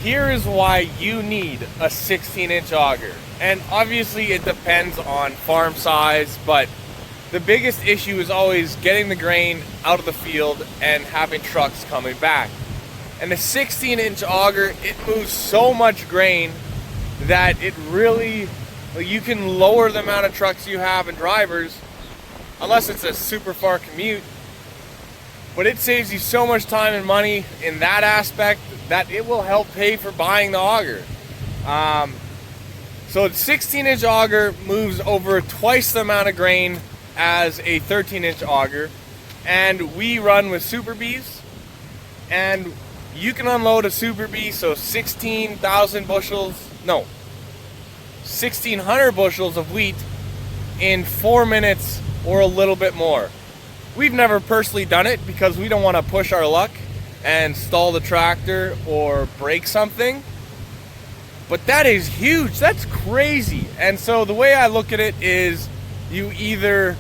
here is why you need a 16-inch auger. And obviously it depends on farm size, but the biggest issue is always getting the grain out of the field and having trucks coming back. And the 16-inch auger, it moves so much grain that it really, you can lower the amount of trucks you have and drivers, unless it's a super far commute. But it saves you so much time and money in that aspect that it will help pay for buying the auger. So the 16-inch auger moves over twice the amount of grain as a 13-inch auger. And we run with Super Bs. And you can unload a Super B, so 16,000 bushels, no, 1,600 bushels of wheat in 4 minutes or a little bit more. We've never personally done it because we don't want to push our luck and stall the tractor or break something. But that is huge. That's crazy. And so the way I look at it is you either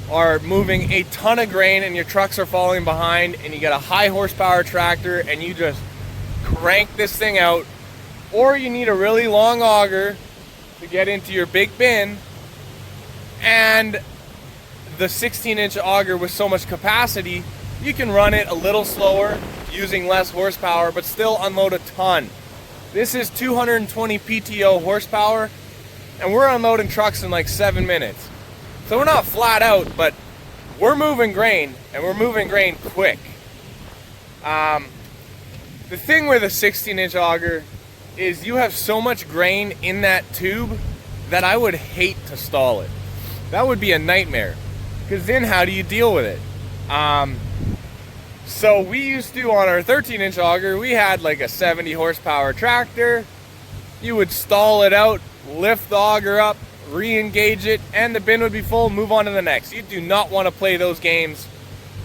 are moving a ton of grain and your trucks are falling behind and you got a high horsepower tractor and you just crank this thing out, or you need a really long auger to get into your big bin. And the 16-inch auger with so much capacity, you can run it a little slower using less horsepower but still unload a ton. This is 220 PTO horsepower and we're unloading trucks in like 7 minutes. So we're not flat out, but we're moving grain, and we're moving grain quick. The thing with a 16-inch auger is you have so much grain in that tube that I would hate to stall it. That would be a nightmare, because then how do you deal with it? So we used to, on our 13-inch auger, we had like a 70 horsepower tractor. You would stall it out, lift the auger up, re-engage it, and the bin would be full, move on to the next. You do not want to play those games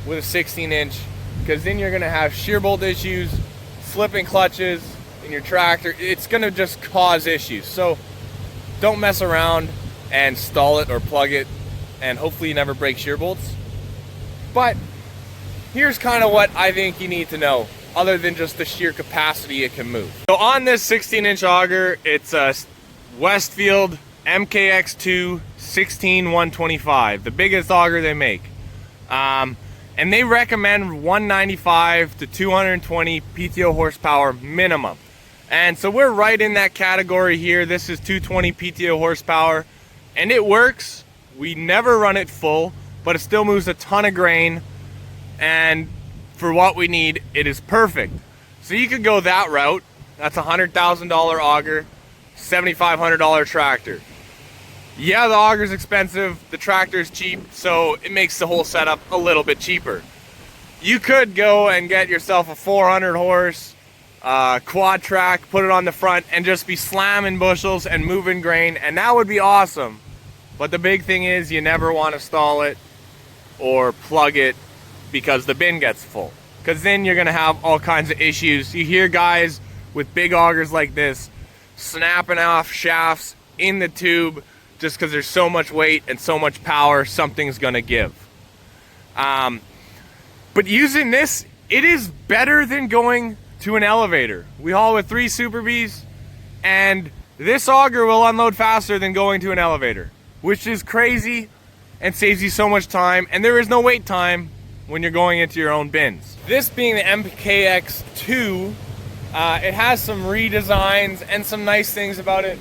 with a 16-inch, because then you're going to have shear bolt issues, slipping clutches in your tractor. It's going to just cause issues. So don't mess around and stall it or plug it, and hopefully you never break shear bolts. But here's kind of what I think you need to know, other than just the sheer capacity it can move. So on this 16-inch auger, it's a Westfield MKX2 16125, the biggest auger they make. And they recommend 195 to 220 PTO horsepower minimum. And so we're right in that category here. This is 220 PTO horsepower, and it works. We never run it full, but it still moves a ton of grain. And for what we need, it is perfect. So you could go that route. That's a $100,000 auger, $7,500 tractor. Yeah, the auger's expensive, the tractor's cheap, so it makes the whole setup a little bit cheaper. You could go and get yourself a 400 horse quad track, put it on the front, and just be slamming bushels and moving grain, and that would be awesome. But the big thing is you never want to stall it or plug it because the bin gets full, because then you're going to have all kinds of issues. You hear guys with big augers like this snapping off shafts in the tube just because there's so much weight and so much power, something's gonna give. But using this, it is better than going to an elevator. We haul with 3 Super Bs, and this auger will unload faster than going to an elevator, which is crazy and saves you so much time, and there is no wait time when you're going into your own bins. This being the MKX2, it has some redesigns and some nice things about it.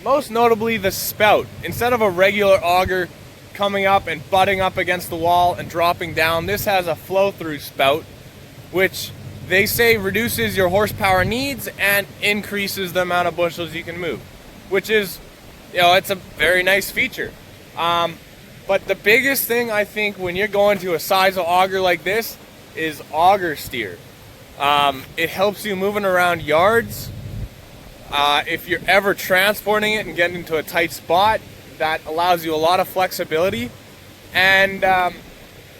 Most notably the spout. Instead of a regular auger coming up and butting up against the wall and dropping down, this has a flow-through spout, which they say reduces your horsepower needs and increases the amount of bushels you can move, which is, it's a very nice feature. But the biggest thing I think when you're going to a size of auger like this is auger steer. It helps you moving around yards. If you're ever transporting it and getting into a tight spot, that allows you a lot of flexibility. And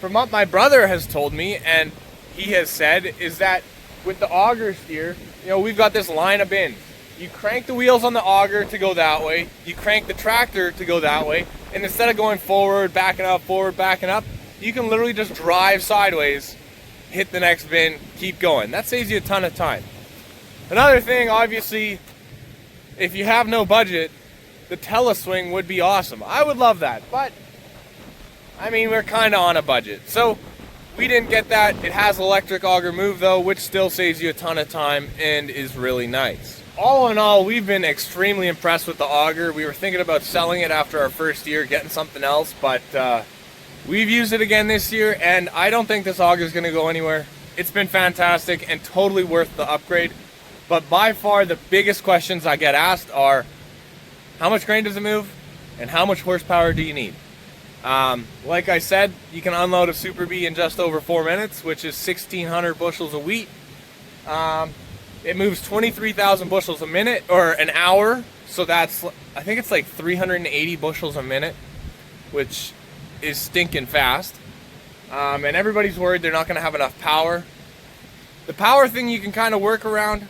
from what my brother has told me, and he has said, is that with the auger steer, we've got this line of bins. You crank the wheels on the auger to go that way, you crank the tractor to go that way, and instead of going forward, backing up, you can literally just drive sideways, hit the next bin, keep going. That saves you a ton of time. Another thing, obviously, if you have no budget, the teleswing would be awesome. I would love that, but I mean, we're kind of on a budget, so we didn't get that. It has electric auger move though, which still saves you a ton of time and is really nice. All in all, we've been extremely impressed with the auger. We were thinking about selling it after our first year, getting something else, but we've used it again this year, and I don't think this auger is going to go anywhere. It's been fantastic and totally worth the upgrade. But by far the biggest questions I get asked are, how much grain does it move and how much horsepower do you need? Like I said, you can unload a Super Bee in just over 4 minutes, which is 1,600 bushels of wheat. It moves 23,000 bushels a minute, or an hour, so that's, I think it's like 380 bushels a minute, which is stinking fast. And everybody's worried they're not going to have enough power. The power thing you can kind of work around.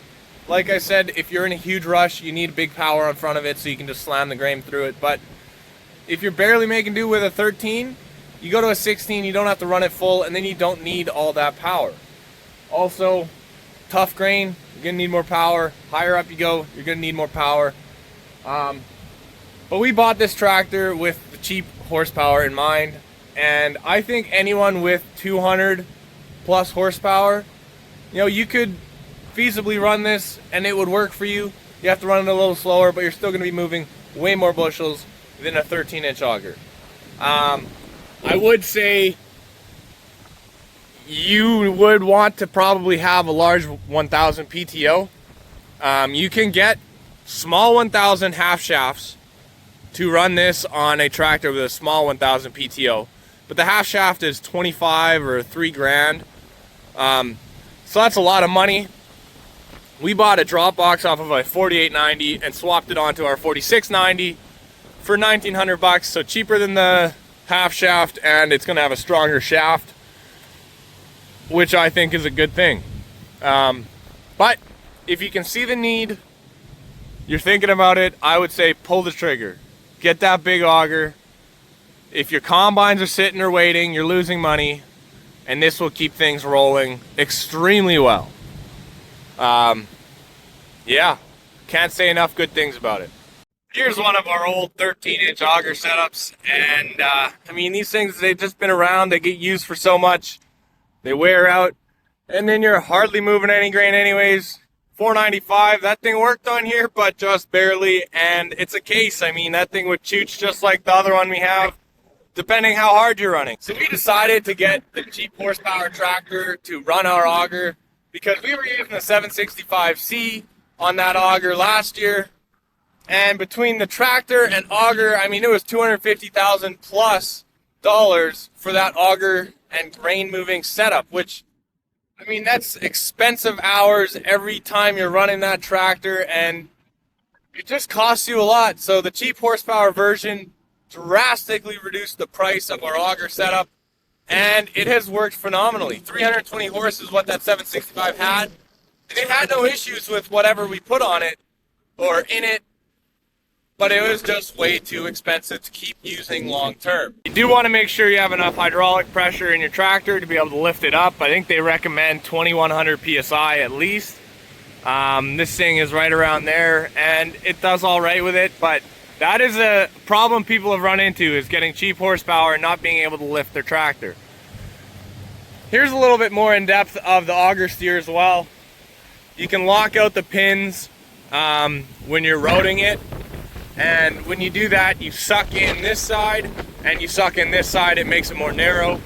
Like I said, if you're in a huge rush, you need big power on front of it so you can just slam the grain through it. But if you're barely making do with a 13, you go to a 16, you don't have to run it full, and then you don't need all that power. Also, tough grain, you're going to need more power. Higher up you go, you're going to need more power. But we bought this tractor with the cheap horsepower in mind, and I think anyone with 200 plus horsepower, you know, you could feasibly run this and it would work for you. You have to run it a little slower, but you're still going to be moving way more bushels than a 13-inch auger. I would say you would want to probably have a large 1000 PTO. You can get small 1000 half shafts to run this on a tractor with a small 1000 PTO, but the half shaft is 25 or 3 grand. So that's a lot of money. We bought a drop box off of a 4890 and swapped it onto our 4690 for 1,900 bucks, so cheaper than the half shaft, and it's going to have a stronger shaft, which I think is a good thing. But if you can see the need, you're thinking about it, I would say pull the trigger. Get that big auger. If your combines are sitting or waiting, you're losing money, and this will keep things rolling extremely well. Yeah, can't say enough good things about it. Here's one of our old 13-inch auger setups, and I mean, these things, they've just been around, they get used for so much, they wear out, and then you're hardly moving any grain anyways. 495, that thing worked on here, but just barely, and it's a case. I mean, that thing would chooch just like the other one we have, depending how hard you're running. So we decided to get the cheap horsepower tractor to run our auger, because we were using the 765C on that auger last year, and between the tractor and auger, I mean, it was $250,000 plus for that auger and grain moving setup, which, I mean, that's expensive hours every time you're running that tractor, and it just costs you a lot. So the cheap horsepower version drastically reduced the price of our auger setup, and it has worked phenomenally. 320 horses is what that 765 had. It had no issues with whatever we put on it or in it, but it was just way too expensive to keep using long term. You do want to make sure you have enough hydraulic pressure in your tractor to be able to lift it up. I think they recommend 2100 PSI at least. This thing is right around there, and it does all right with it, but that is a problem people have run into, is getting cheap horsepower and not being able to lift their tractor. Here's a little bit more in depth of the auger steer as well. You can lock out the pins when you're roading it, and when you do that, you suck in this side and you suck in this side. It makes it more narrow,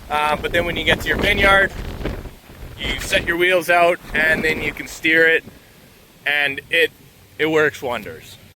but then when you get to your vineyard, you set your wheels out and then you can steer it, and it works wonders.